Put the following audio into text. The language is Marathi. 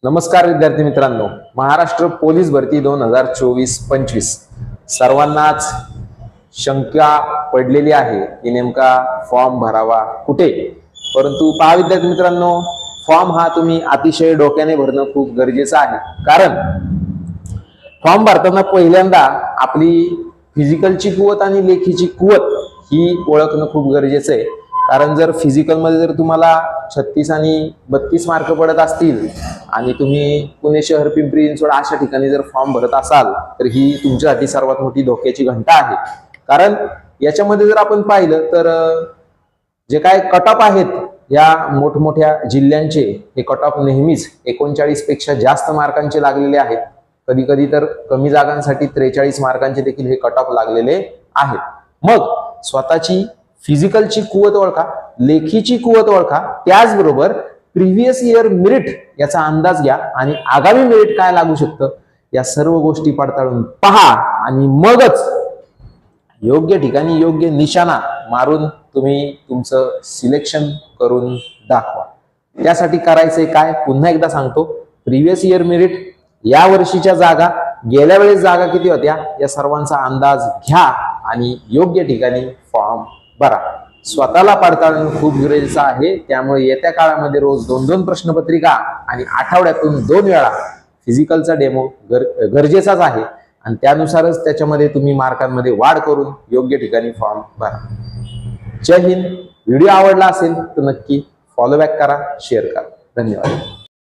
नमस्कार विद्यार्थी मित्रांनो, महाराष्ट्र पोलीस भरती 2024-25 सर्वांनाच शंका पडलेली आहे की नेमका फॉर्म भरावा कुठे। परंतु पहा विद्यार्थी मित्रांनो, फॉर्म हा तुम्ही अतिशय डोक्याने भरणं खूप गरजेचं आहे। कारण फॉर्म भरताना पहिल्यांदा आपली फिजिकलची कुवत आणि लेखीची कुवत ही ओळखणं खूप गरजेचं आहे। कारण जर फिजिकल मध्ये जर तुम्हाला 36 आणि 32 मार्क पडत असतील आणि तुम्ही पुणे शहर, पिंपरी चिंचवड अशा ठिकाणी जर फॉर्म भरत असाल तर ही तुमच्यासाठी सर्वात मोठी धोक्याची घंटा आहे। कारण याच्यामध्ये जर आपण पाहिलं तर जे काय कट ऑफ आहेत या मोठमोठ्या जिल्ह्यांचे, हे कट ऑफ नेहमीच 39 पेक्षा जास्त मार्कांचे लागलेले आहेत। कधी कधी तर कमी जागांसाठी 43 मार्कांचे देखील हे कट ऑफ लागलेले आहेत। मग स्वतःची फिजिकलची कुवत ओळखा, लेखीची कुवत ओळखा, त्याचबरोबर प्रिव्हियस इयर मेरिट याचा अंदाज घ्या आणि आगामी मेरिट काय लागू शकतं या सर्व गोष्टी पडताळून पहा आणि मगच योग्य ठिकाणी योग्य निशाणा मारून तुम्ही तुमचं सिलेक्शन करून दाखवा। त्यासाठी करायचंय काय, पुन्हा एकदा सांगतो, प्रिव्हियस इयर मेरिट, या वर्षीच्या जागा, गेल्या वेळेस जागा किती होत्या या सर्वांचा अंदाज घ्या आणि योग्य ठिकाणी फॉर्म भरा। स्वतःला पडताळणं खूप गरजेचं आहे। त्यामुळे येत्या काळामध्ये रोज 2-2 प्रश्नपत्रिका आणि आठवड्यातून 2 वेळा फिजिकलचा डेमो गरजेचाच आहे आणि त्यानुसारच त्याच्यामध्ये तुम्ही मार्कांमध्ये वाढ करून योग्य ठिकाणी फॉर्म भरा। जय हिंद। व्हिडिओ आवडला असेल तर नक्की फॉलो बॅक करा, शेअर करा। धन्यवाद।